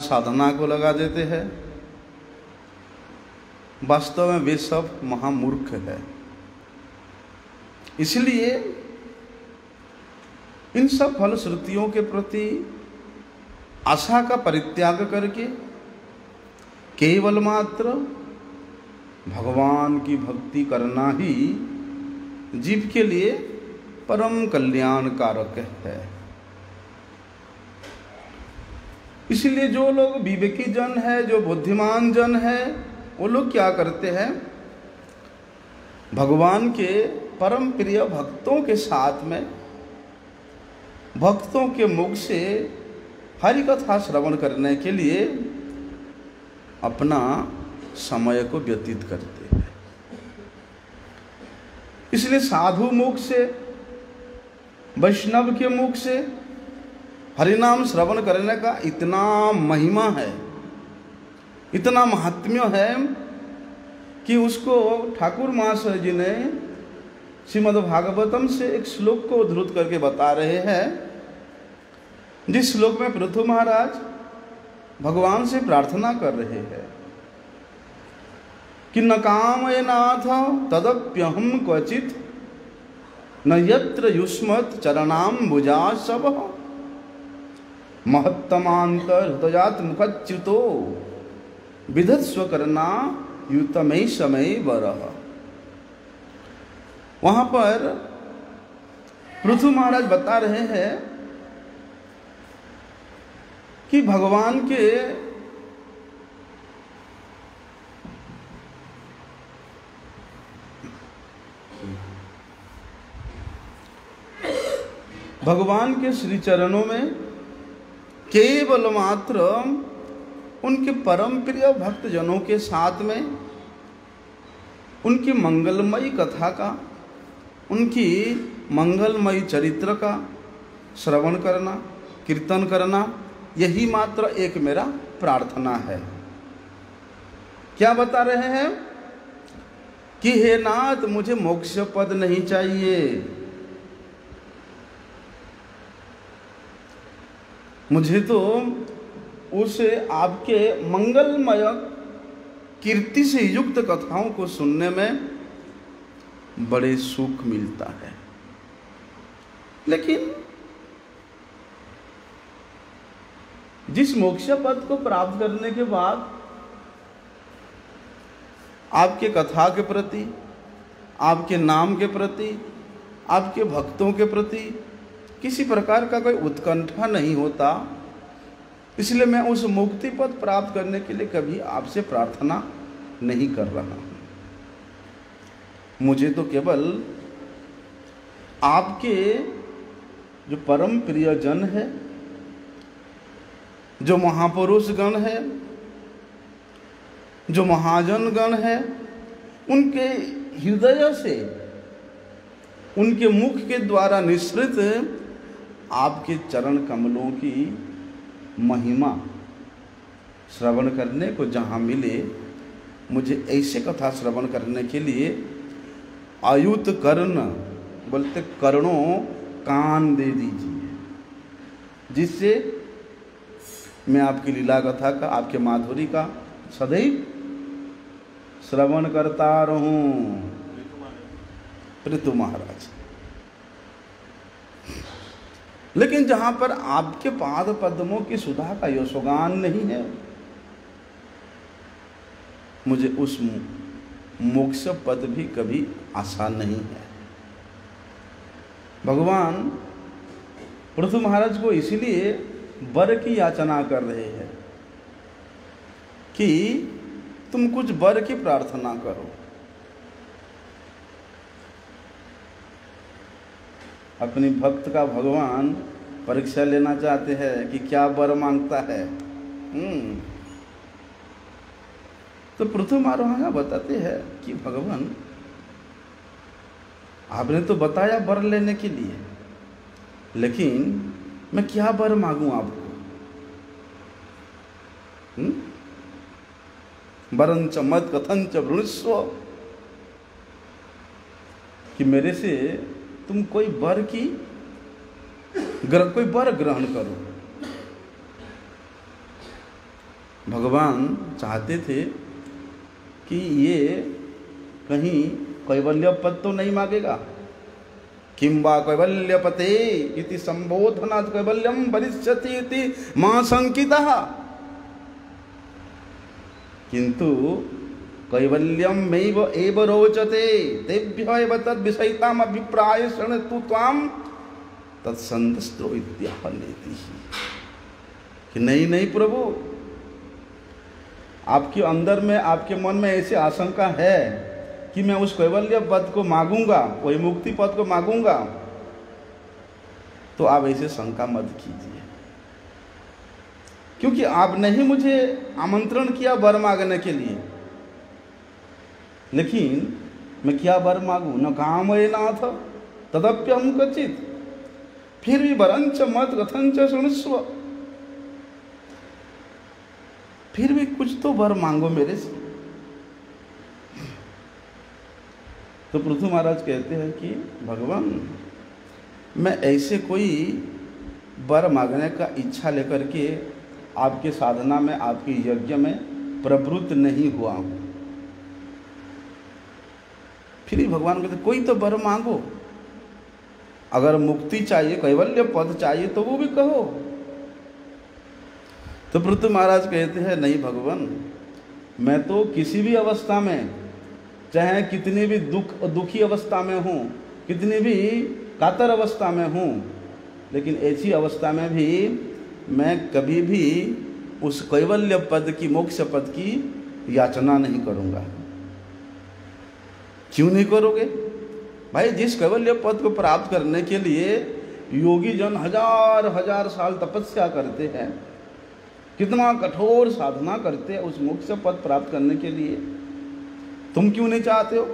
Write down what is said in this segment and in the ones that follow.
साधना को लगा देते हैं। वास्तव में वे सब महामूर्ख है। इसलिए इन सब फलश्रुतियों के प्रति आशा का परित्याग करके केवल मात्र भगवान की भक्ति करना ही जीव के लिए परम कल्याणकारक है। इसलिए जो लोग विवेकी जन है, जो बुद्धिमान जन है, वो लोग क्या करते हैं, भगवान के परम प्रिय भक्तों के साथ में भक्तों के मुख से हरि कथा श्रवण करने के लिए अपना समय को व्यतीत करते हैं। इसलिए साधु मुख से, वैष्णव के मुख से हरिनाम श्रवण करने का इतना महिमा है, इतना महात्म्य है कि उसको ठाकुर महाशय जी ने श्रीमद् भागवतम से एक श्लोक को उद्धृत करके बता रहे हैं, जिस श्लोक में पृथु महाराज भगवान से प्रार्थना कर रहे हैं कि न कामये नाथ तदप्यहम क्वचित न यत्र युष्मत् चरणाम्बुजाशव महत्तमांतर हृदयात् मुखच्युतो विधत्स्व करना युतमय समय वरः। वहां पर पृथु महाराज बता रहे हैं कि भगवान के श्री चरणों में केवल मात्र उनके परम प्रिय भक्त जनों के साथ में उनकी मंगलमयी कथा का, उनकी मंगलमयी चरित्र का श्रवण करना, कीर्तन करना, यही मात्र एक मेरा प्रार्थना है। क्या बता रहे हैं कि हे नाथ, मुझे मोक्ष पद नहीं चाहिए, मुझे तो उस आपके मंगलमय कीर्ति से युक्त कथाओं को सुनने में बड़े सुख मिलता है। लेकिन जिस मोक्ष पद को प्राप्त करने के बाद आपके कथा के प्रति, आपके नाम के प्रति, आपके भक्तों के प्रति किसी प्रकार का कोई उत्कंठा नहीं होता, इसलिए मैं उस मुक्ति पद प्राप्त करने के लिए कभी आपसे प्रार्थना नहीं कर रहा हूं। मुझे तो केवल आपके जो परम प्रिय जन है, जो महापुरुष गण है, जो महाजन गण है, उनके हृदय से, उनके मुख के द्वारा निश्रित आपके चरण कमलों की महिमा श्रवण करने को जहाँ मिले, मुझे ऐसे कथा श्रवण करने के लिए आयुत कर्ण, बोलते कर्णों कान दे दीजिए, जिससे मैं आपकी लीला कथा का, आपके माधुरी का सदैव श्रवण करता रहूं। पृथु महाराज, लेकिन जहां पर आपके पाद पद्मों की सुधा का यशोगान नहीं है, मुझे उस मोक्ष पद भी कभी आशा नहीं है। भगवान पृथु महाराज को इसीलिए वर की याचना कर रहे हैं कि तुम कुछ वर की प्रार्थना करो। अपनी भक्त का भगवान परीक्षा लेना चाहते हैं कि क्या वर मांगता है। तो पृथु महाराज बताते हैं कि भगवान, आपने तो बताया वर लेने के लिए, लेकिन मैं क्या वर मांगूं आपको? वरंच मत कथंच वृणस्व, कि मेरे से तुम कोई वर ग्रहण करो। भगवान चाहते थे कि ये कहीं कैवल्य पद तो नहीं मांगेगा। किंबा कैवल्यपते इति संबोधनात् कैवल्यम वरिष्यति इति मां संकितः। किंतु कैवल्यम मैव एव रोचते तेभ्य एव तद् विषयिताम अभिप्राय शृणुतु त्वाम तत्संतस्तो इत्याह नेति। कि नहीं प्रभु, आपके अंदर में, आपके मन में ऐसी आशंका है कि मैं उस कैवल्य पद को मांगूंगा, वही मुक्ति पद को मांगूंगा, तो आप ऐसे शंका मत कीजिए, क्योंकि आपने ही मुझे आमंत्रण किया वर मांगने के लिए। लेकिन मैं क्या वर मांगू, न कामये नाथ तदप्यहं क्वचित्, फिर भी वरंच मत कथंच शृणुष्व, फिर भी कुछ तो वर मांगो मेरे से। तो पृथु महाराज कहते हैं कि भगवान, मैं ऐसे कोई वर मांगने का इच्छा लेकर के आपके साधना में, आपके यज्ञ में प्रवृत्त नहीं हुआ हूँ। फिर भी भगवान कहते कोई तो वर मांगो, अगर मुक्ति चाहिए, कैवल्य पद चाहिए तो वो भी कहो। तो पृथु महाराज कहते हैं नहीं भगवान, मैं तो किसी भी अवस्था में, चाहे कितनी भी दुखी अवस्था में हूँ, कितनी भी कातर अवस्था में हूँ, लेकिन ऐसी अवस्था में भी मैं कभी भी उस कैवल्य पद की, मोक्ष पद की याचना नहीं करूँगा। क्यों नहीं करोगे भाई? जिस कैवल्य पद को प्राप्त करने के लिए योगी जन हजार हजार साल तपस्या करते हैं, कितना कठोर साधना करते हैं उस मोक्ष पद प्राप्त करने के लिए, तुम क्यों नहीं चाहते हो?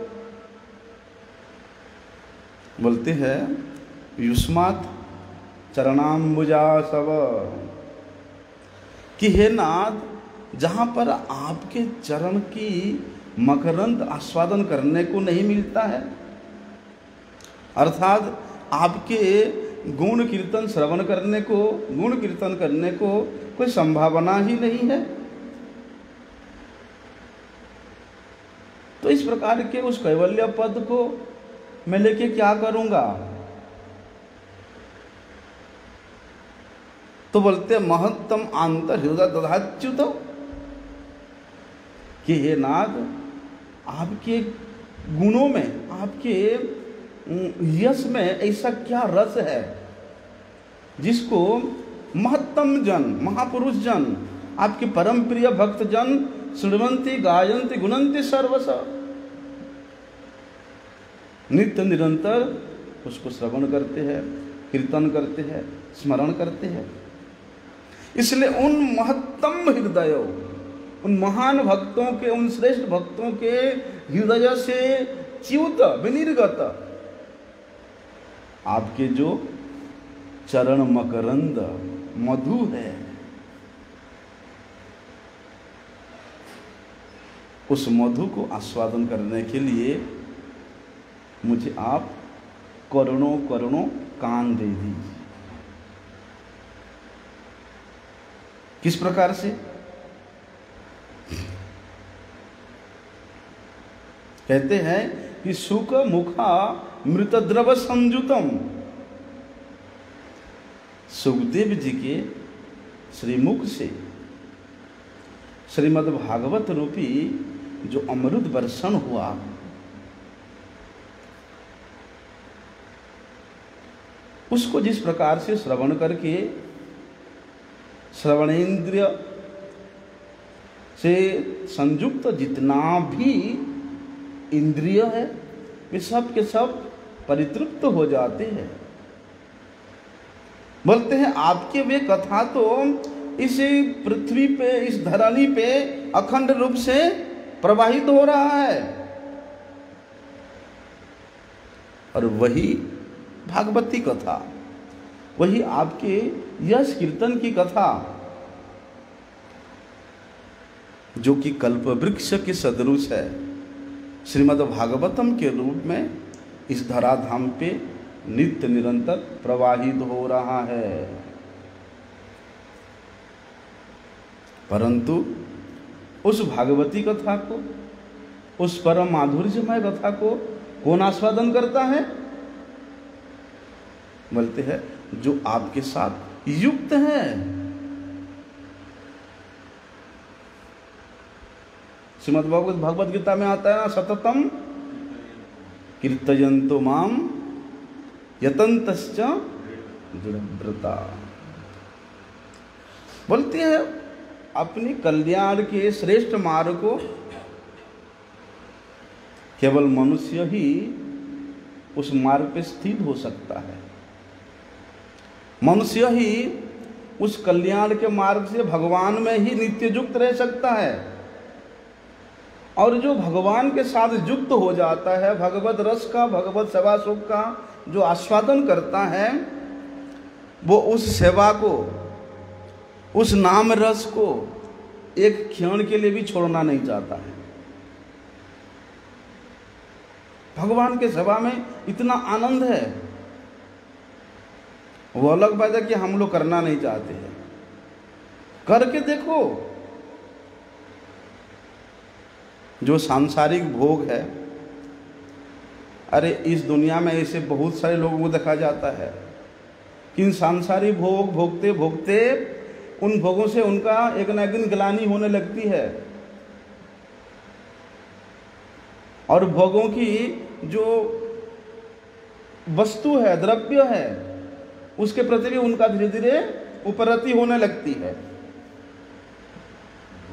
बोलते हैं युष्मात् चरणाम्बुजासव, कि हे नाथ, जहाँ पर आपके चरण की मकरंद आस्वादन करने को नहीं मिलता है, अर्थात आपके गुण कीर्तन श्रवण करने को, गुण कीर्तन करने को कोई संभावना ही नहीं है, तो इस प्रकार के उस कैवल्य पद को मैं लेके क्या करूंगा? तो बोलते महत्तम आंतर हृदय दधाच्युत, कि हे नाथ, आपके गुणों में, आपके यश में ऐसा क्या रस है जिसको महत्तम जन, महापुरुष जन, आपके परम प्रिय भक्त जन श्रृण्वन्ति गायन्ति गुणन्ति सर्वश, नित्य निरंतर उसको श्रवण करते हैं, कीर्तन करते हैं, स्मरण करते हैं। इसलिए उन महत्तम हृदयों, उन महान भक्तों के, उन श्रेष्ठ भक्तों के हृदय से च्युत विनिर्गत आपके जो चरण मकरंद मधु है, उस मधु को आस्वादन करने के लिए मुझे आप करोड़ों करोड़ों कान दे दीजिए। किस प्रकार से? कहते हैं कि सुख मुखा मृतद्रव संयुतम, सुखदेव जी के श्रीमुख से श्रीमद् भागवत रूपी जो अमृत वर्षण हुआ, उसको जिस प्रकार से श्रवण करके श्रवणेन्द्रिय से संयुक्त जितना भी इंद्रिय है, वे सब के सब परितृप्त हो जाते हैं। बोलते हैं आपके वे कथा तो इस पृथ्वी पे, इस धरनी पे अखंड रूप से प्रवाहित हो रहा है, और वही भागवती कथा, वही आपके यश कीर्तन की कथा, जो कि कल्प वृक्ष के सदृश है, श्रीमद् भागवतम के रूप में इस धराधाम पे नित्य निरंतर प्रवाहित हो रहा है। परंतु उस भागवती कथा को, उस परम माधुर्यमय कथा को कौन आस्वादन करता है? बोलते हैं जो आपके साथ युक्त है। श्रीमद् भगवद गीता में आता है ना, सततम कीर्तयन्तो माम यतन्तश्च दृढ़व्रता। बोलती है अपनी कल्याण के श्रेष्ठ मार्ग को केवल मनुष्य ही उस मार्ग पे स्थित हो सकता है। मनुष्य ही उस कल्याण के मार्ग से भगवान में ही नित्य युक्त रह सकता है। और जो भगवान के साथ युक्त हो जाता है, भगवत रस का, भगवत सेवा सुख का जो आस्वादन करता है, वो उस सेवा को, उस नाम रस को एक क्षण के लिए भी छोड़ना नहीं चाहता है। भगवान के सेवा में इतना आनंद है, वो अलग बात है कि हम लोग करना नहीं चाहते हैं। करके देखो। जो सांसारिक भोग है, अरे इस दुनिया में ऐसे बहुत सारे लोगों को देखा जाता है कि इन सांसारिक भोग भोगते भोगते उन भोगों से उनका एक न एक दिन ग्लानि होने लगती है, और भोगों की जो वस्तु है, द्रव्य है, उसके प्रति भी उनका धीरे धीरे उपरति होने लगती है।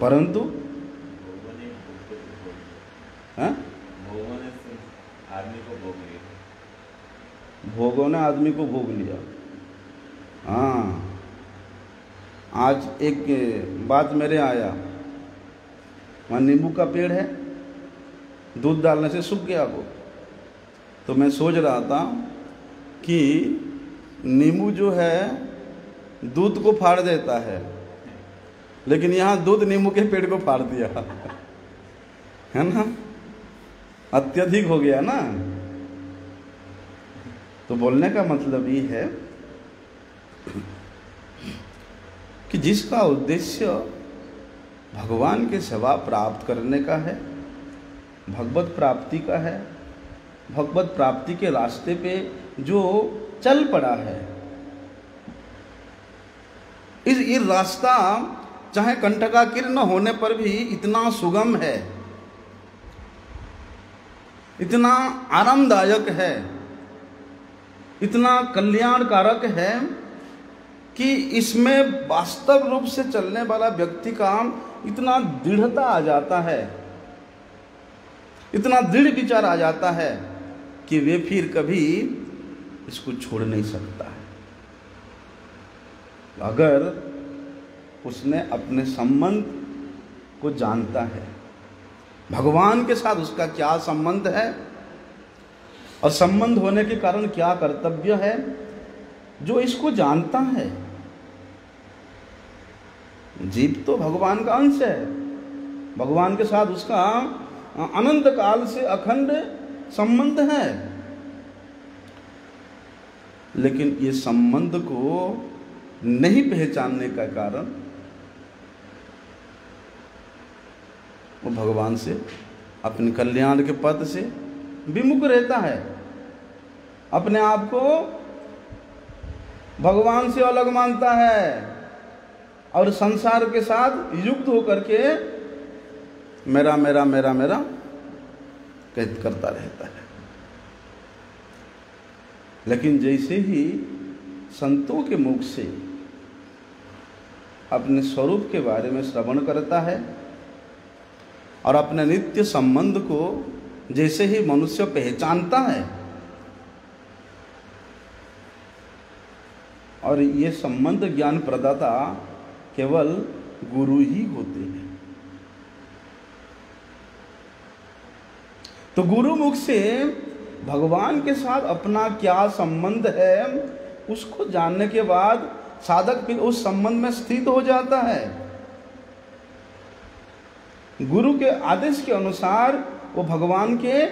परंतु भोगों ने आदमी को भोग लिया। हाँ, आज एक बात मेरे आया, वहाँ नींबू का पेड़ है, दूध डालने से सूख गया वो। तो मैं सोच रहा था कि नींबू जो है दूध को फाड़ देता है, लेकिन यहाँ दूध नींबू के पेड़ को फाड़ दिया है ना, अत्यधिक हो गया ना। तो बोलने का मतलब ये है कि जिसका उद्देश्य भगवान के सेवा प्राप्त करने का है, भगवत प्राप्ति का है, भगवत प्राप्ति के रास्ते पे जो चल पड़ा है, ये रास्ता चाहे कंटकाकीर्ण होने पर भी इतना सुगम है, इतना आरामदायक है, इतना कल्याणकारक है कि इसमें वास्तव रूप से चलने वाला व्यक्ति का इतना दृढ़ता आ जाता है, इतना दृढ़ विचार आ जाता है कि वे फिर कभी इसको छोड़ नहीं सकता है। अगर उसने अपने संबंध को जानता है, भगवान के साथ उसका क्या संबंध है और संबंध होने के कारण क्या कर्तव्य है, जो इसको जानता है। जीव तो भगवान का अंश है, भगवान के साथ उसका अनंत काल से अखंड संबंध है, लेकिन ये संबंध को नहीं पहचानने का कारण वो भगवान से, अपने कल्याण के पद से विमुख रहता है, अपने आप को भगवान से अलग मानता है और संसार के साथ युक्त होकर के मेरा मेरा मेरा मेरा कैद करता रहता है। लेकिन जैसे ही संतों के मुख से अपने स्वरूप के बारे में श्रवण करता है और अपने नित्य संबंध को जैसे ही मनुष्य पहचानता है, और ये संबंध ज्ञान प्रदाता केवल गुरु ही होते हैं, तो गुरु मुख से भगवान के साथ अपना क्या संबंध है उसको जानने के बाद साधक फिर उस संबंध में स्थित हो जाता है। गुरु के आदेश के अनुसार वो भगवान के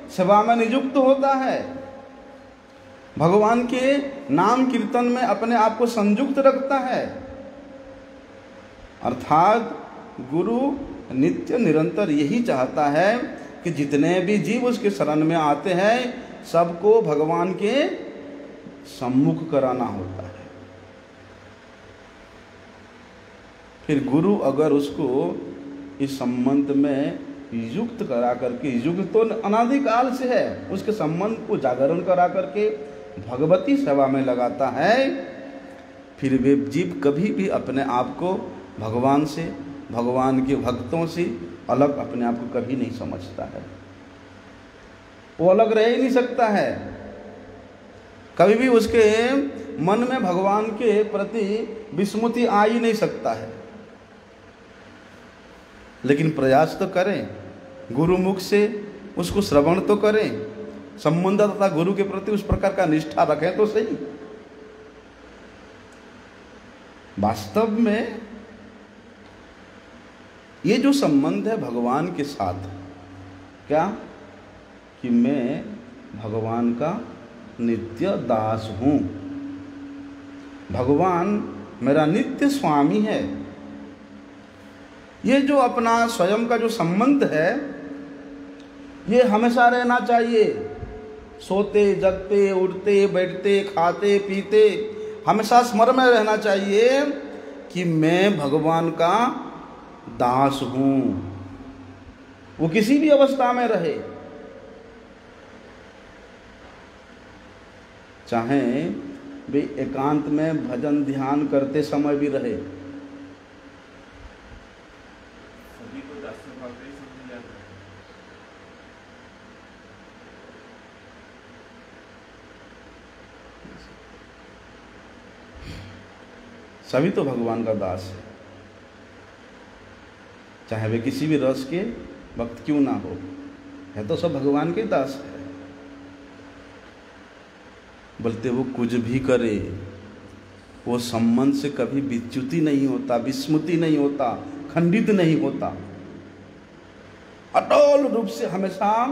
सेवा में नियुक्त होता है, भगवान के नाम कीर्तन में अपने आप को संयुक्त रखता है, अर्थात गुरु नित्य निरंतर यही चाहता है कि जितने भी जीव उसके शरण में आते हैं सबको भगवान के सम्मुख कराना होता है। फिर गुरु अगर उसको इस संबंध में युक्त करा करके, युक्त तो अनादिकाल से है, उसके संबंध को जागरण करा करके भगवती सेवा में लगाता है, फिर वे जीव कभी भी अपने आप को भगवान से, भगवान के भक्तों से अलग अपने आप को कभी नहीं समझता है। वो अलग रह ही नहीं सकता है। कभी भी उसके मन में भगवान के प्रति विस्मृति आ ही नहीं सकता है। लेकिन प्रयास तो करें, गुरुमुख से उसको श्रवण तो करें, संबंध तथा गुरु के प्रति उस प्रकार का निष्ठा रखें तो सही। वास्तव में ये जो संबंध है भगवान के साथ, क्या कि मैं भगवान का नित्य दास हूँ, भगवान मेरा नित्य स्वामी है। ये जो अपना स्वयं का जो संबंध है ये हमेशा रहना चाहिए। सोते जगते उठते बैठते खाते पीते हमेशा स्मरण में रहना चाहिए कि मैं भगवान का दास हूँ। वो किसी भी अवस्था में रहे, चाहे वे एकांत में भजन ध्यान करते समय भी रहे। सभी को दास्य भाव से समझ जाता है। सभी तो भगवान का दास है, चाहे वे किसी भी रस के भक्त क्यों ना हो, है तो सब भगवान के दास है। बोलते वो कुछ भी करे, वो संबंध से कभी विच्युति नहीं होता, विस्मृति नहीं होता, खंडित नहीं होता, अटल रूप से हमेशा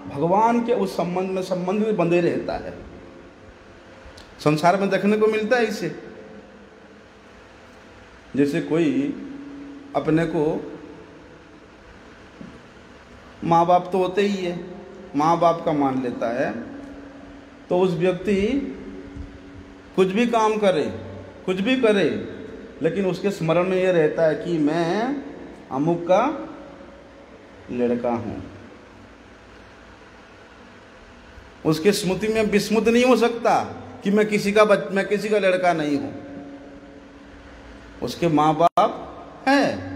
भगवान के उस संबंध में बंधे रहता है। संसार में देखने को मिलता है इसे। जैसे कोई अपने को, माँ बाप तो होते ही है, माँ बाप का मान लेता है, तो उस व्यक्ति कुछ भी काम करे, कुछ भी करे, लेकिन उसके स्मरण में ये रहता है कि मैं अमुक का लड़का हूँ। उसके स्मृति में विस्मृत नहीं हो सकता कि मैं किसी का लड़का नहीं हूँ। उसके माँ बाप हैं,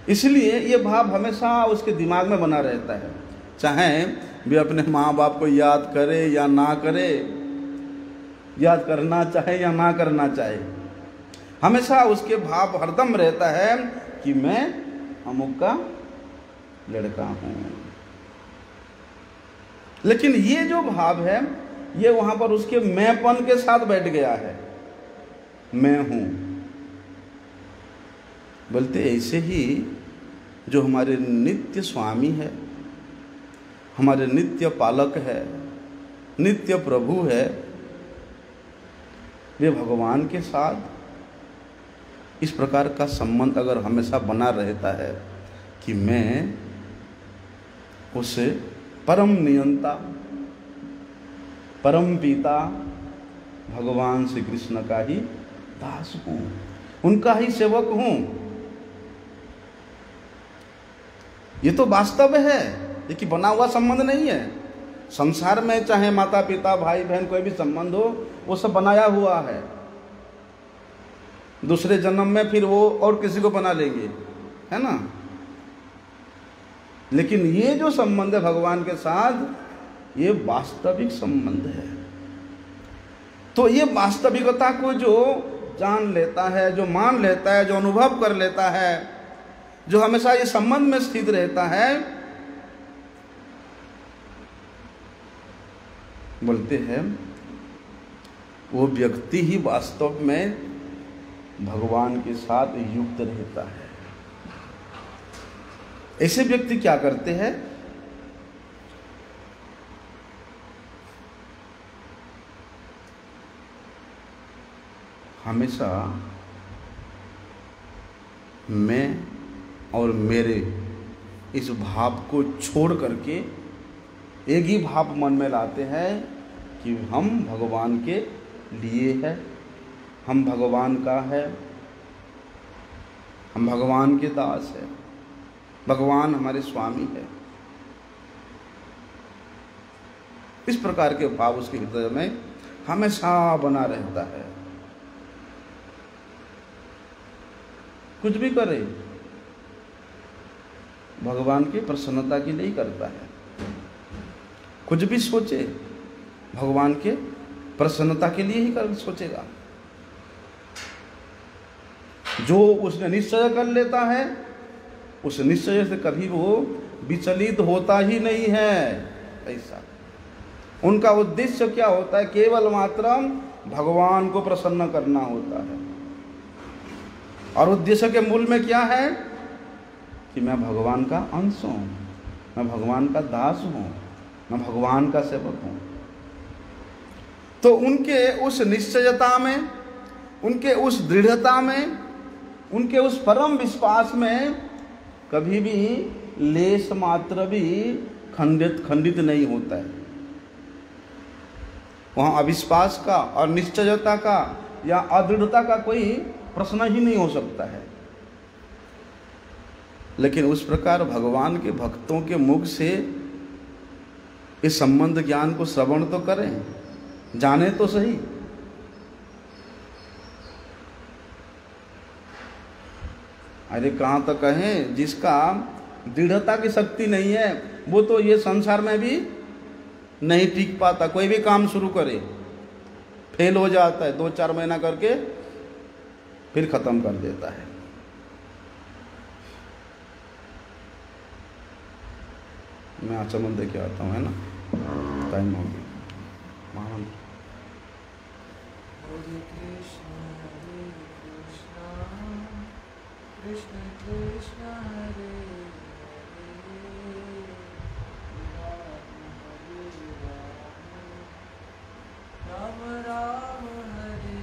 इसलिए ये भाव हमेशा उसके दिमाग में बना रहता है। चाहे वे अपने माँ बाप को याद करे या ना करे, याद करना चाहे या ना करना चाहे, हमेशा उसके भाव हरदम रहता है कि मैं अमुक का लड़का हूँ। लेकिन ये जो भाव है ये वहाँ पर उसके मैंपन के साथ बैठ गया है, मैं हूँ। बोलते ऐसे ही जो हमारे नित्य स्वामी है, हमारे नित्य पालक है, नित्य प्रभु है, वे भगवान के साथ इस प्रकार का संबंध अगर हमेशा बना रहता है कि मैं उस परम नियंता, परम पिता भगवान श्री कृष्ण का ही दास हूँ, उनका ही सेवक हूँ। ये तो वास्तव है, ये कि बना हुआ संबंध नहीं है। संसार में चाहे माता पिता भाई बहन कोई भी संबंध हो, वो सब बनाया हुआ है। दूसरे जन्म में फिर वो और किसी को बना लेंगे, है ना। लेकिन ये जो संबंध है भगवान के साथ, ये वास्तविक संबंध है। तो ये वास्तविकता को जो जान लेता है, जो मान लेता है, जो अनुभव कर लेता है, जो हमेशा ये संबंध में स्थित रहता है, बोलते हैं वो व्यक्ति ही वास्तव में भगवान के साथ युक्त रहता है। ऐसे व्यक्ति क्या करते हैं, हमेशा मैं और मेरे इस भाव को छोड़ करके एक ही भाव मन में लाते हैं कि हम भगवान के लिए है, हम भगवान का है, हम भगवान के दास है, भगवान हमारे स्वामी है। इस प्रकार के भाव उसके हृदय में हमेशा बना रहता है। कुछ भी करे भगवान की प्रसन्नता के लिए ही करता है, कुछ भी सोचे भगवान के प्रसन्नता के लिए ही कर सोचेगा। जो उसने निश्चय कर लेता है उस निश्चय से कभी वो विचलित होता ही नहीं है। ऐसा उनका उद्देश्य क्या होता है? केवल मात्र भगवान को प्रसन्न करना होता है। और उद्देश्य के मूल में क्या है कि मैं भगवान का अंश हूं, मैं भगवान का दास हूं, मैं भगवान का सेवक हूं। तो उनके उस निश्चयता में, उनके उस दृढ़ता में, उनके उस परम विश्वास में कभी भी लेश मात्र भी खंडित नहीं होता है। वहाँ अविश्वास का और निश्चयता का या अदृढ़ता का कोई प्रश्न ही नहीं हो सकता है। लेकिन उस प्रकार भगवान के भक्तों के मुख से इस संबंध ज्ञान को श्रवण तो करें, जाने तो सही। अरे कहाँ तक कहें, जिसका दृढ़ता की शक्ति नहीं है वो तो ये संसार में भी नहीं टिक पाता। कोई भी काम शुरू करे फेल हो जाता है, 2-4 महीना करके फिर खत्म कर देता है। मैं आचमन दे के आता हूँ, है ना, टाइम हो गया। महामंत्र कृष्ण कृष्ण हरे राम राम हरे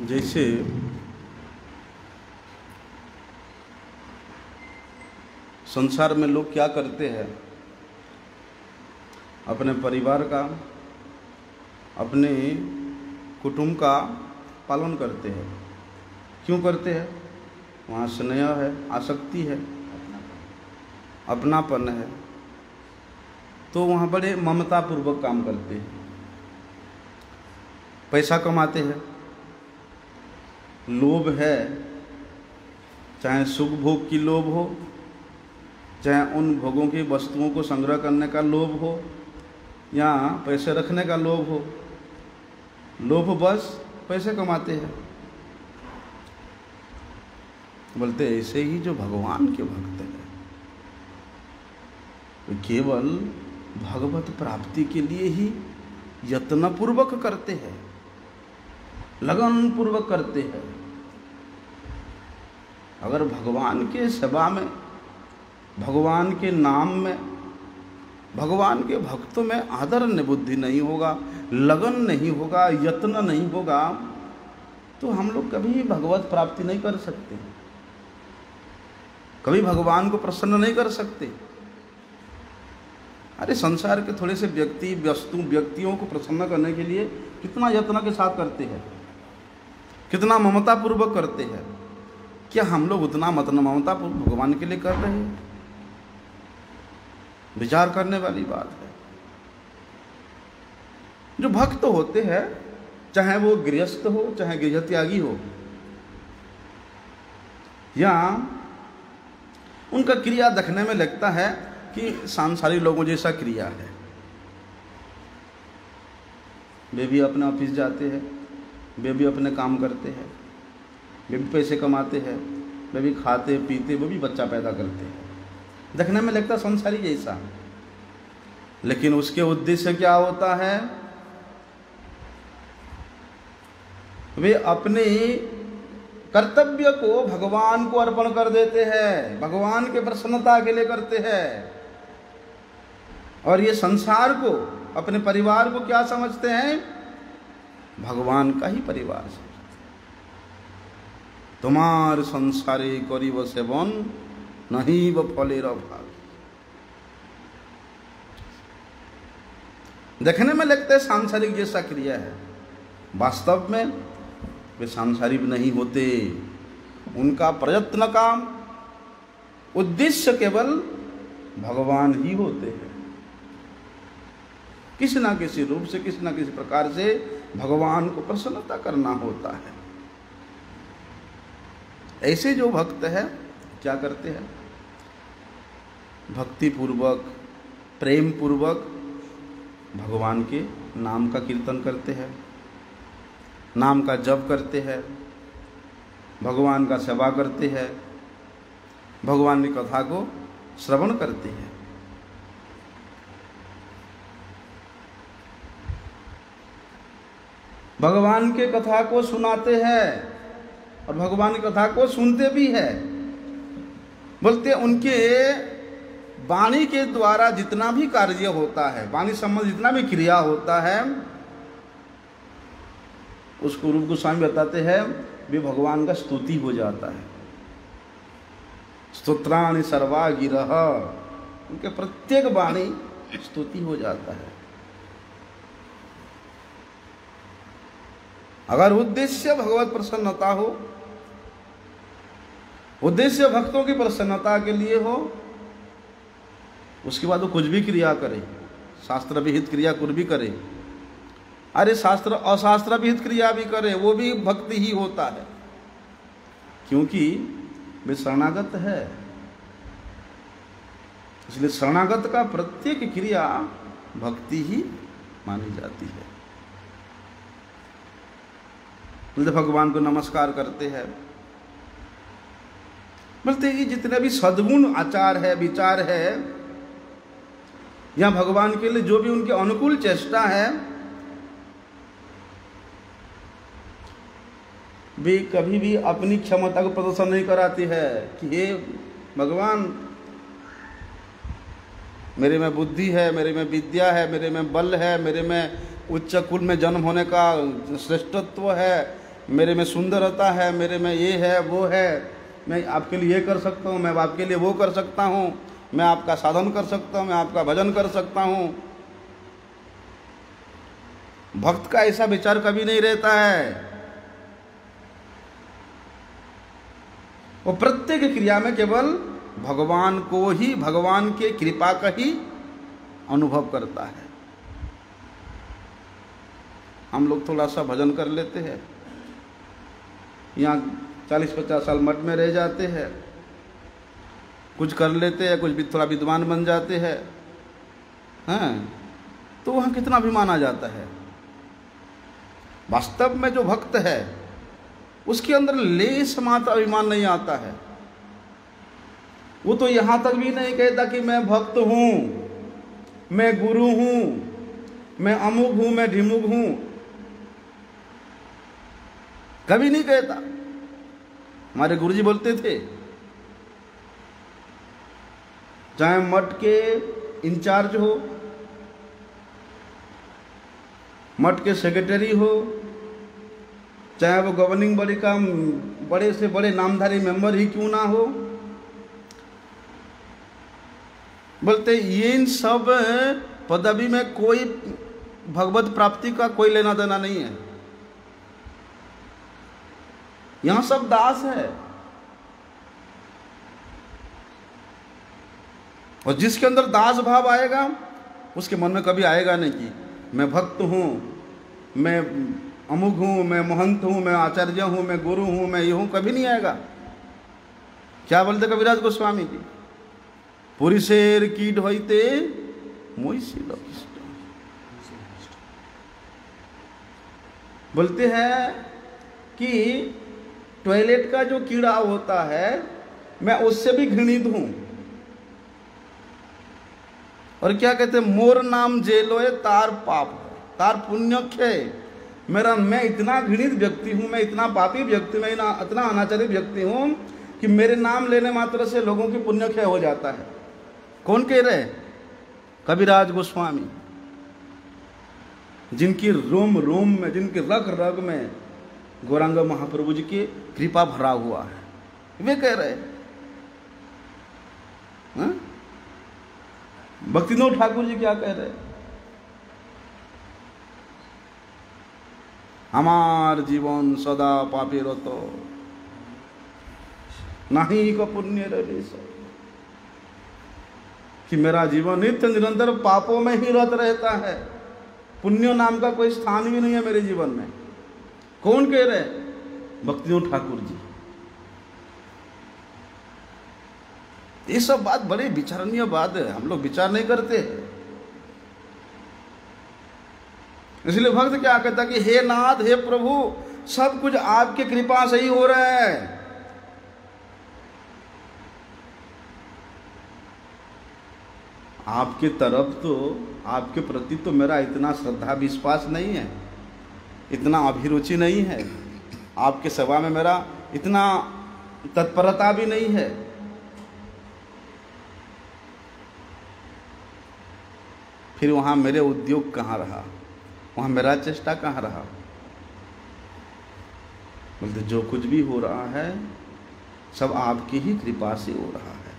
जैसे संसार में लोग क्या करते हैं, अपने परिवार का, अपने कुटुंब का पालन करते हैं। क्यों करते हैं? वहाँ स्नेह है, आसक्ति है, अपनापन है, तो वहाँ बड़े ममता पूर्वक काम करते हैं। पैसा कमाते हैं, लोभ है, चाहे सुख भोग की लोभ हो, चाहे उन भोगों की वस्तुओं को संग्रह करने का लोभ हो, या पैसे रखने का लोभ हो, लोभ बस पैसे कमाते हैं। बोलते ऐसे ही जो भगवान के भक्त हैं वे केवल भगवत प्राप्ति के लिए ही यत्नपूर्वक करते हैं, लगन पूर्वक करते हैं। अगर भगवान के सेवा में, भगवान के नाम में, भगवान के भक्तों में आदर बुद्धि नहीं होगा, लगन नहीं होगा, यत्न नहीं होगा, तो हम लोग कभी भगवत प्राप्ति नहीं कर सकते, कभी भगवान को प्रसन्न नहीं कर सकते। अरे संसार के थोड़े से व्यक्ति व्यक्तियों को प्रसन्न करने के लिए कितना यत्न के साथ करते हैं, कितना ममता पूर्वक करते हैं। क्या हम लोग उतना ममता पूर्वक भगवान के लिए कर रहे हैं? विचार करने वाली बात है। जो भक्त होते हैं, चाहे वो गृहस्थ हो, चाहे गृह त्यागी हो, या उनका क्रिया देखने में लगता है कि सांसारिक लोगों जैसा क्रिया है। वे भी अपने ऑफिस जाते हैं, वे भी अपने काम करते हैं, वे भी पैसे कमाते हैं, वे भी खाते पीते, वो भी बच्चा पैदा करते हैं, देखने में लगता संसारी जैसा। लेकिन उसके उद्देश्य क्या होता है? वे अपने कर्तव्य को भगवान को अर्पण कर देते हैं, भगवान के प्रसन्नता के लिए करते हैं। और ये संसार को, अपने परिवार को क्या समझते हैं? भगवान का ही परिवार समझते हैं। तुम्हार संसारे करीब सेवन नहीं व फलेर भाग। देखने में लगता है सांसारिक जैसा क्रिया है, वास्तव में वे सांसारिक नहीं होते। उनका प्रयत्न का उद्देश्य केवल भगवान ही होते हैं। किसी ना किसी रूप से, किसी ना किसी प्रकार से भगवान को प्रसन्नता करना होता है। ऐसे जो भक्त है क्या करते हैं? भक्ति पूर्वक, प्रेम पूर्वक भगवान के नाम का कीर्तन करते हैं, नाम का जप करते हैं, भगवान का सेवा करते हैं, भगवान की कथा को श्रवण करते हैं। भगवान के कथा को सुनाते हैं और भगवान की कथा को सुनते भी है। बोलते उनके वाणी के द्वारा जितना भी कार्य होता है, वाणी संबंध जितना भी क्रिया होता है, उसको रूप गोस्वामी बताते हैं वे भगवान का स्तुति हो जाता है। स्तोत्राणि सर्वा गिरह, उनके प्रत्येक वाणी स्तुति हो जाता है। अगर उद्देश्य भगवत प्रसन्नता हो, उद्देश्य भक्तों की प्रसन्नता के लिए हो, उसके बाद वो कुछ भी क्रिया करे, शास्त्र विहित क्रिया कुछ भी करे, अरे शास्त्र अशास्त्र विहित क्रिया भी करे, वो भी भक्ति ही होता है, क्योंकि वे शरणागत है। इसलिए शरणागत का प्रत्येक क्रिया भक्ति ही मानी जाती है। भगवान को नमस्कार करते हैं, बोलते ये जितने भी सद्गुण आचार है, विचार है, या भगवान के लिए जो भी उनके अनुकूल चेष्टा है, वे कभी भी अपनी क्षमता को प्रदर्शन नहीं कराती है कि हे भगवान मेरे में बुद्धि है, मेरे में विद्या है, मेरे में बल है, मेरे में उच्च कुल में जन्म होने का श्रेष्ठत्व है, मेरे में सुंदरता है, मेरे में ये है वो है, मैं आपके लिए ये कर सकता हूँ, मैं आपके लिए वो कर सकता हूँ, मैं आपका साधन कर सकता हूँ, मैं आपका भजन कर सकता हूँ। भक्त का ऐसा विचार कभी नहीं रहता है। वो प्रत्येक क्रिया में केवल भगवान को ही, भगवान के कृपा का ही अनुभव करता है। हम लोग थोड़ा सा भजन कर लेते हैं, यहाँ 40-50 साल मठ में रह जाते हैं, कुछ कर लेते हैं, कुछ भी थोड़ा विद्वान बन जाते हैं, हैं, तो वहाँ कितना अभिमान आ जाता है। वास्तव में जो भक्त है उसके अंदर लेश मात्र अभिमान नहीं आता है। वो तो यहाँ तक भी नहीं कहता कि मैं भक्त हूँ, मैं गुरु हूँ, मैं अमुक हूँ, मैं ढिमुक हूँ, कभी नहीं कहता। हमारे गुरुजी बोलते थे, चाहे मठ के इंचार्ज हो, मठ के सेक्रेटरी हो, चाहे वो गवर्निंग बॉडी का बड़े से बड़े नामधारी मेंबर ही क्यों ना हो, बोलते ये इन सब पदवी में कोई भगवत प्राप्ति का कोई लेना देना नहीं है। यहां सब दास है, और जिसके अंदर दास भाव आएगा उसके मन में कभी आएगा नहीं कि मैं भक्त हूं, मैं अमुक हूं, मैं महंत हूं, मैं आचार्य हूं, मैं गुरु हूं, मैं ये हूं, कभी नहीं आएगा। क्या बोलते कविराज गोस्वामी जी, पुरुषेर कीट होइते मोइसी लभिष्ट। बोलते हैं कि टॉयलेट का जो कीड़ा होता है मैं उससे भी घृणित हूं। और क्या कहते हैं, मोर नाम जेलोए तार पाप तार पुण्य क्षय। मैं इतना घृणित व्यक्ति हूं, मैं इतना पापी व्यक्ति, मैं इतना अनाचारी व्यक्ति हूं कि मेरे नाम लेने मात्र से लोगों की पुण्य क्षय हो जाता है। कौन कह रहे? कविराज गोस्वामी, जिनकी रोम रोम में, जिनकी रग रग में गौरांग महाप्रभु जी की कृपा भरा हुआ है, वे कह रहे हैं। भक्तिनोद ठाकुर जी क्या कह रहे? हमार जीवन सदा पापी रतो नहीं को पुण्य रलेश, कि मेरा जीवन नित्य निरंतर पापों में ही रत रहता है, पुण्य नाम का कोई स्थान भी नहीं है मेरे जीवन में। कौन कह रहे? भक्तिनोद ठाकुर जी। ये सब बात बड़ी विचारणीय बात है, हम लोग विचार नहीं करते। इसलिए भक्त क्या कहता कि हे नाथ, हे प्रभु, सब कुछ आपकी कृपा से ही हो रहा है। आपके तरफ तो, आपके प्रति तो मेरा इतना श्रद्धा विश्वास नहीं है, इतना अभिरुचि नहीं है, आपके सेवा में मेरा इतना तत्परता भी नहीं है। फिर वहाँ मेरे उद्योग कहाँ रहा, वहाँ मेरा चेष्टा कहाँ रहा? बोलते जो कुछ भी हो रहा है सब आपकी ही कृपा से हो रहा है।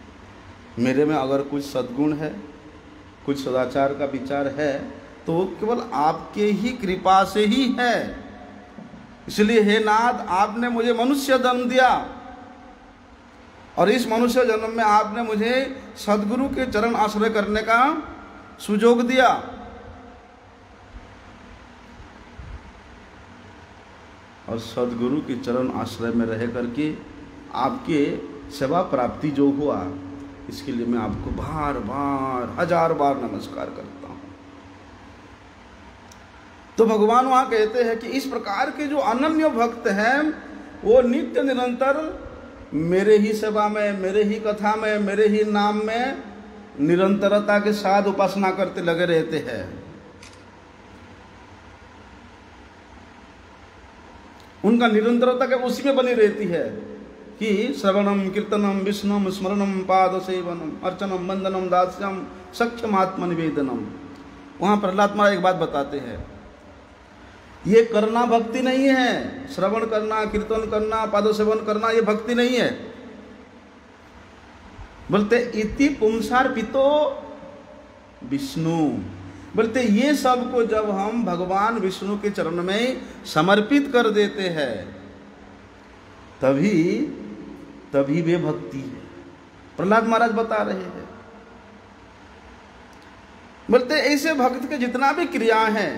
मेरे में अगर कुछ सद्गुण है, कुछ सदाचार का विचार है, तो केवल आपके ही कृपा से ही है। इसलिए हे नाथ, आपने मुझे मनुष्य जन्म दिया, और इस मनुष्य जन्म में आपने मुझे सद्गुरु के चरण आश्रय करने का सुयोग दिया। और सद्गुरु के चरण आश्रय में रह करके आपके सेवा प्राप्ति जो हुआ, इसके लिए मैं आपको बार बार, हजार बार नमस्कार करता हूँ। तो भगवान वहाँ कहते हैं कि इस प्रकार के जो अनन्य भक्त हैं वो नित्य निरंतर मेरे ही सेवा में, मेरे ही कथा में, मेरे ही नाम में निरंतरता के साथ उपासना करते लगे रहते हैं। उनका निरंतरता के उसी में बनी रहती है कि श्रवणम कीर्तनम विष्णुम स्मरणम पाद सेवनम अर्चनम वंदनम दास्यम सख्यम आत्म निवेदनम। वहाँ प्रहलाद महाराज एक बात बताते हैं, ये करना भक्ति नहीं है। श्रवण करना, कीर्तन करना, पाद सेवन करना, ये भक्ति नहीं है। बोलते इति पुंसार्पितो विष्णु। बोलते ये सब को जब हम भगवान विष्णु के चरण में समर्पित कर देते हैं तभी वे भक्ति है। प्रहलाद महाराज बता रहे हैं। बोलते ऐसे भक्त के जितना भी क्रिया है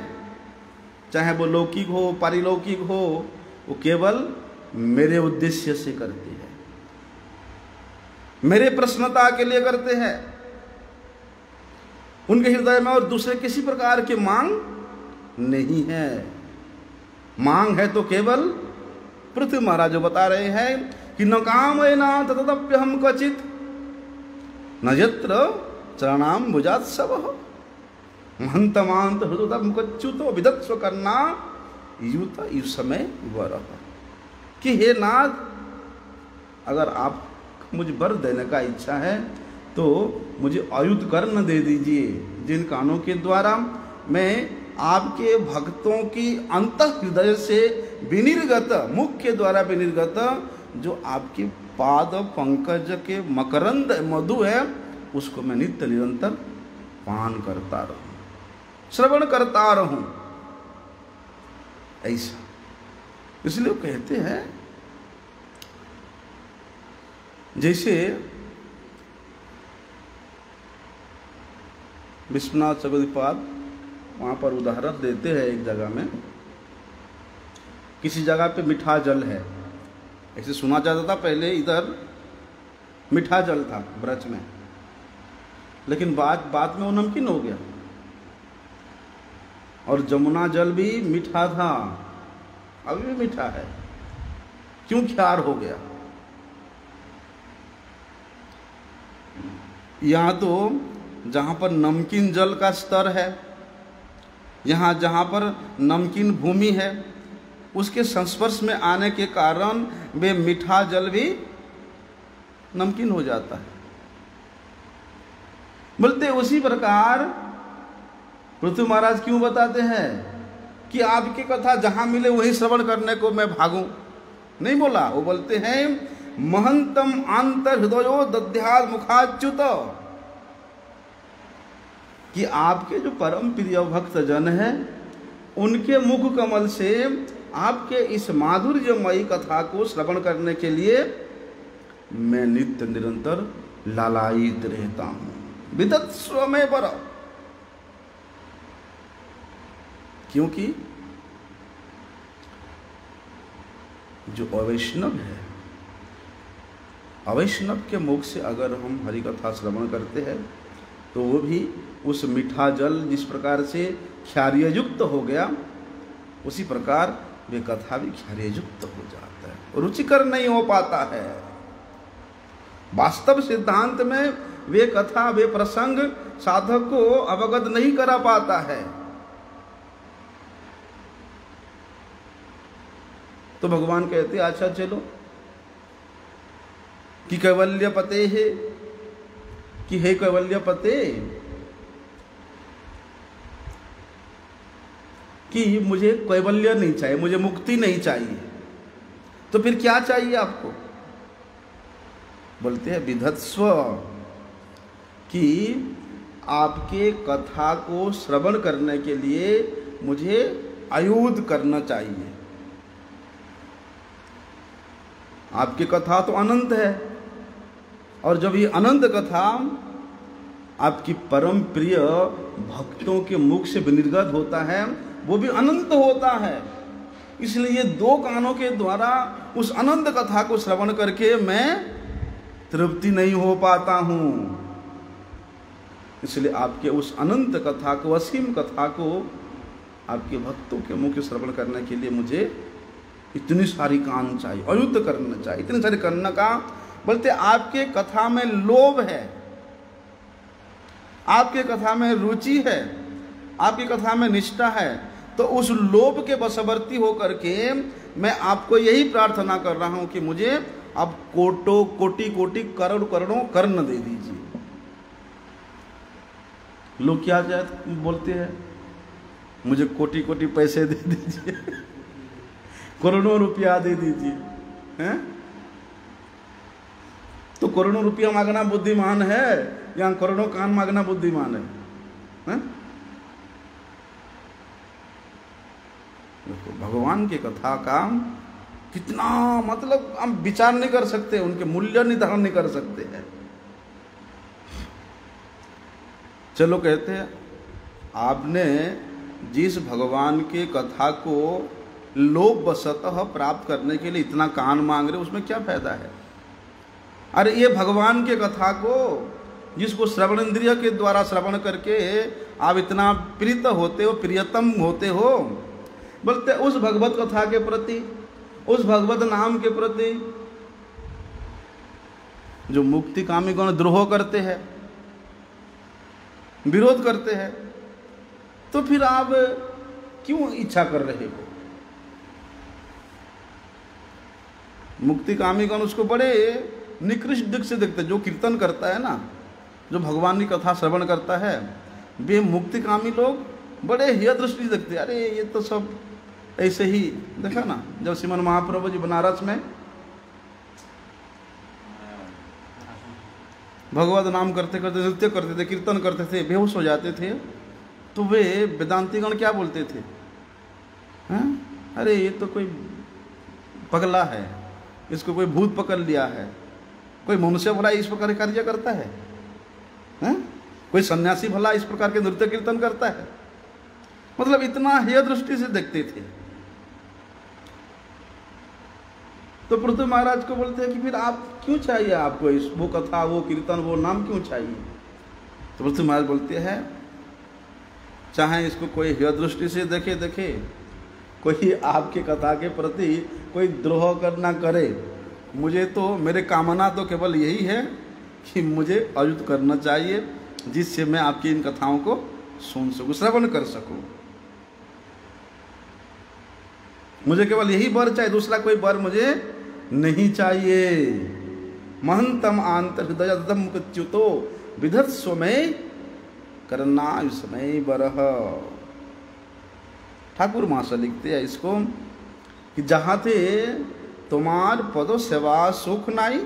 चाहे वो लौकिक हो पारिलौकिक हो, वो केवल मेरे उद्देश्य से करते हैं, मेरे प्रसन्नता के लिए करते हैं। उनके हृदय में और दूसरे किसी प्रकार की मांग नहीं है। मांग है तो केवल पृथ्वी महाराज जो बता रहे हैं कि न काम है ना तदप्य हम क्वचित न यत्र चरणाम भुजात्सव महंतमांत हृदय विदत्स्व करना युत इस समय वर कि हे नाथ, अगर आप मुझे वर देने का इच्छा है तो मुझे आयुध कर्ण दे दीजिए, जिन कानों के द्वारा मैं आपके भक्तों की अंतः हृदय से विनिर्गत, मुख के द्वारा विनिर्गत जो आपके पाद पंकज के मकरंद मधु है, उसको मैं नित्य निरंतर पान करता रहूं, श्रवण करता रहूं। ऐसा इसलिए कहते हैं, जैसे विश्वनाथ चक्रपाद वहाँ पर उदाहरण देते हैं, एक जगह में किसी जगह पे मीठा जल है। ऐसे सुना जाता था पहले इधर मीठा जल था ब्रज में, लेकिन बाद में वो नमकीन हो गया। और जमुना जल भी मीठा था, अभी भी मीठा है, क्यों क्षार हो गया? यहाँ तो जहाँ पर नमकीन जल का स्तर है, यहाँ जहाँ पर नमकीन भूमि है, उसके संस्पर्श में आने के कारण वे मीठा जल भी नमकीन हो जाता है। बोलते उसी प्रकार पृथ्वी महाराज क्यों बताते हैं कि आपकी कथा जहाँ मिले वही श्रवण करने को मैं भागूं? नहीं बोला, वो बोलते हैं महंतम आंतर हृदयो दध्याद मुखाच्युत, कि आपके जो परम प्रिय भक्त जन है उनके मुख कमल से आपके इस माधुर्यमयी कथा को श्रवण करने के लिए मैं नित्य निरंतर लालायित रहता हूं। विदत्स्व में वर, क्योंकि जो अवैष्णव है, अवैष्णव के मुख से अगर हम हरि कथा श्रवण करते हैं तो वो भी उस मीठा जल जिस प्रकार से क्षार्ययुक्त हो गया, उसी प्रकार वे कथा भी क्षार्ययुक्त हो जाता है, रुचिकर नहीं हो पाता है। वास्तव सिद्धांत में वे कथा वे प्रसंग साधक को अवगत नहीं करा पाता है। तो भगवान कहते अच्छा चलो कि कैवल्य पते है, कि हे कैवल्य पते, कि मुझे कैवल्य नहीं चाहिए, मुझे मुक्ति नहीं चाहिए, तो फिर क्या चाहिए आपको? बोलते हैं विधत्स्व, कि आपके कथा को श्रवण करने के लिए मुझे आयुध करना चाहिए। आपकी कथा तो अनंत है, और जब ये अनंत कथा आपकी परम प्रिय भक्तों के मुख से विनिर्गत होता है, वो भी अनंत होता है। इसलिए दो कानों के द्वारा उस अनंत कथा को श्रवण करके मैं तृप्ति नहीं हो पाता हूँ। इसलिए आपके उस अनंत कथा को, असीम कथा को आपके भक्तों के मुख से श्रवण करने के लिए मुझे इतनी सारी कान चाहिए, अयुद्ध करना चाहिए, इतनी सारी करने का। बोलते आपके कथा में लोभ है, आपके कथा में रुचि है, आपकी कथा में निष्ठा है, तो उस लोभ के वशवर्ती होकर के मैं आपको यही प्रार्थना कर रहा हूं कि मुझे अब कोटि कोटि करोड़ करोड़ों कर्ण दे दीजिए। लोग क्या बोलते हैं, मुझे कोटि कोटि पैसे दे दीजिए, करोड़ों रुपया दे दीजिए, हैं? तो करोड़ों रुपया मांगना बुद्धिमान है या करोड़ों कान मांगना बुद्धिमान है? देखो भगवान की कथा का कितना मतलब हम विचार नहीं कर सकते, उनके मूल्य निर्धारण नहीं कर सकते हैं। चलो कहते हैं आपने जिस भगवान के कथा को लोभ वशतः प्राप्त करने के लिए इतना कान मांग रहे, उसमें क्या फायदा है? अरे ये भगवान के कथा को जिसको श्रवण इंद्रिय के द्वारा श्रवण करके आप इतना प्रीत होते हो, प्रियतम होते हो, बोलते उस भगवत कथा के प्रति, उस भगवत नाम के प्रति जो मुक्ति कामी गण द्रोह करते हैं, विरोध करते हैं, तो फिर आप क्यों इच्छा कर रहे हो? मुक्ति कामी गण उसको बड़े निकृष्ट दृष्टि से देखते। जो कीर्तन करता है ना, जो भगवान की कथा श्रवण करता है, वे मुक्ति कामी लोग बड़े हेय दृष्टि से देखते। अरे ये तो सब ऐसे ही, देखा ना जब श्रीमन महाप्रभु जी बनारस में भगवत नाम करते करते नृत्य करते थे, कीर्तन करते थे, बेहोश हो जाते थे, तो वे वेदांतीगण क्या बोलते थे? हैं? अरे ये तो कोई पगला है, इसको कोई भूत पकड़ लिया है, कोई मनुष्य भला इस प्रकार कार्य करता है? हैं? कोई सन्यासी भला इस प्रकार के नृत्य कीर्तन करता है? मतलब इतना हेय दृष्टि से देखते थे। तो पृथ्वी महाराज को बोलते हैं कि फिर आप क्यों चाहिए, आपको इस वो कथा, वो कीर्तन, वो नाम क्यों चाहिए? तो पृथ्वी महाराज बोलते हैं, चाहे इसको कोई हेय दृष्टि से देखे, कोई आपके कथा के प्रति कोई द्रोह करना करे, मुझे तो, मेरे कामना तो केवल यही है कि मुझे अयुत करना चाहिए, जिससे मैं आपकी इन कथाओं को सुन सकूं, श्रवण कर सकूं। मुझे केवल यही वर चाहिए, दूसरा कोई वर मुझे नहीं चाहिए। महंतम आंतर हृदय मुक्त्युतो विधत स्वमय करना समय बरह। ठाकुर महाशय लिखते हैं इसको कि जहाँ थे तुम्हार पदो सेवा सुख नाई,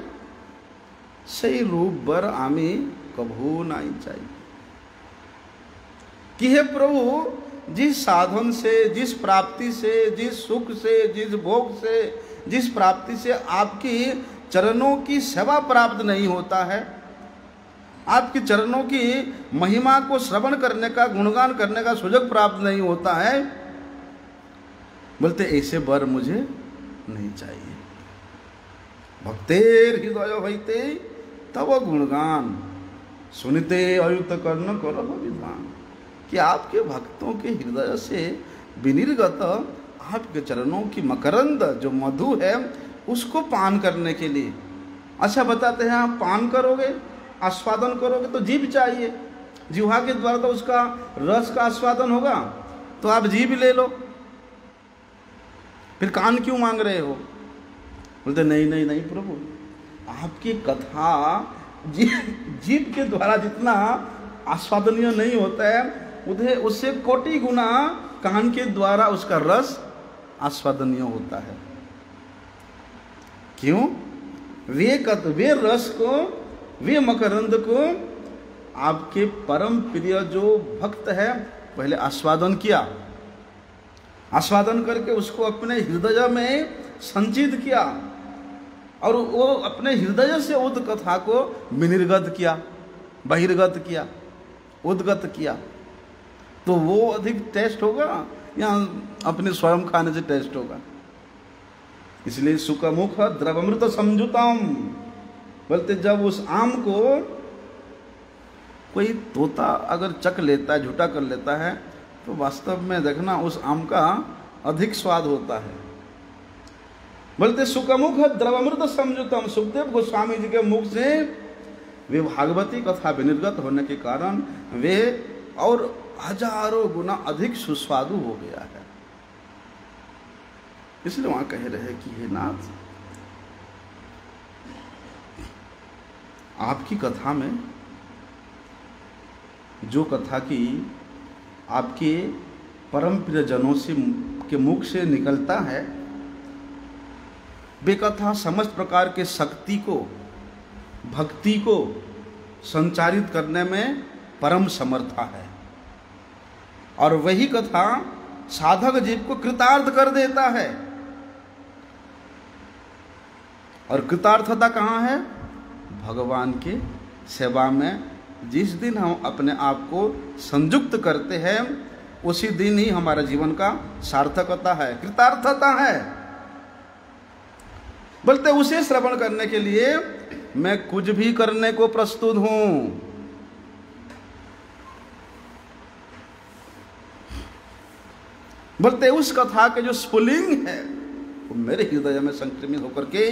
सही रूप बर आमी कभू नाई चाहिए। कि हे प्रभु, जिस साधन से, जिस प्राप्ति से, जिस सुख से, जिस भोग से, जिस प्राप्ति से आपकी चरणों की सेवा प्राप्त नहीं होता है, आपकी चरणों की महिमा को श्रवण करने का, गुणगान करने का सुजग प्राप्त नहीं होता है, बोलते ऐसे वर मुझे नहीं चाहिए। भक्तेर हृदय होते तब गुणगान, सुनते अयुत कर्ण करो विधान। कि आपके भक्तों के हृदय से विनिर्गत आपके चरणों की मकरंद जो मधु है, उसको पान करने के लिए, अच्छा बताते हैं, आप पान करोगे, आस्वादन करोगे तो जीभ चाहिए, जिह्वा के द्वारा तो उसका रस का आस्वादन होगा, तो आप जीभ ले लो, फिर कान क्यों मांग रहे हो? बोलते नहीं नहीं नहीं प्रभु, आपकी कथा जीभ के द्वारा जितना आस्वादनीय नहीं होता है, उधे उससे कोटि गुना कान के द्वारा उसका रस आस्वादनीय होता है। क्यों? वे रस को, वे मकरंद को आपके परम प्रिय जो भक्त है पहले आस्वादन किया, आस्वादन करके उसको अपने हृदय में संचित किया, और वो अपने हृदय से उद कथा को विनिर्गत किया, बहिर्गत किया, उद्गत किया, तो वो अधिक टेस्ट होगा या अपने स्वयं खाने से टेस्ट होगा? इसलिए सुखमुख द्रवमृत समझुताम। बोलते जब उस आम को कोई तोता अगर चख लेता है, झूठा कर लेता है, तो वास्तव में देखना उस आम का अधिक स्वाद होता है। बोलते सुखमुख द्रवमृत समझुतम। सुखदेव गोस्वामी जी के मुख से वे भागवती कथा विनिर्गत होने के कारण वे और हजारों गुना अधिक सुस्वादु हो गया है। इसलिए वहां कह रहे कि हे नाथ, आपकी कथा में जो कथा की आपके परम प्रियजनों से के मुख से निकलता है, वे कथा समस्त प्रकार के शक्ति को, भक्ति को संचारित करने में परम समर्था है, और वही कथा साधक जीव को कृतार्थ कर देता है। और कृतार्थता कहाँ है? भगवान के सेवा में। जिस दिन हम अपने आप को संयुक्त करते हैं, उसी दिन ही हमारे जीवन का सार्थकता है, कृतार्थता है। बोलते उसे श्रवण करने के लिए मैं कुछ भी करने को प्रस्तुत हूं। बोलते उस कथा के जो स्फुलिंग है वो मेरे हृदय में संक्रमित होकर के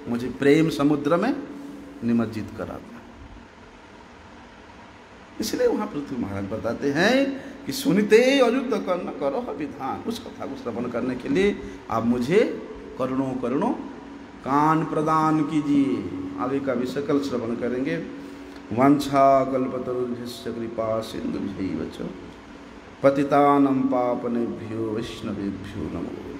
मुझे प्रेम समुद्र में निमज्जित कराता। इसलिए वहां पृथ्वी महाराज बताते हैं कि सुनते अयुक्त कर्ण करो विधान। उस कथा को श्रवण करने के लिए आप मुझे करुणों करुणों कान प्रदान कीजिए। आगे का भी सकल श्रवण करेंगे। वांछा कल्पतरुभ्यश्च कृपा सिंधुभ्यैव च पतितानं पावनेभ्यो वैष्णवेभ्यो नमो।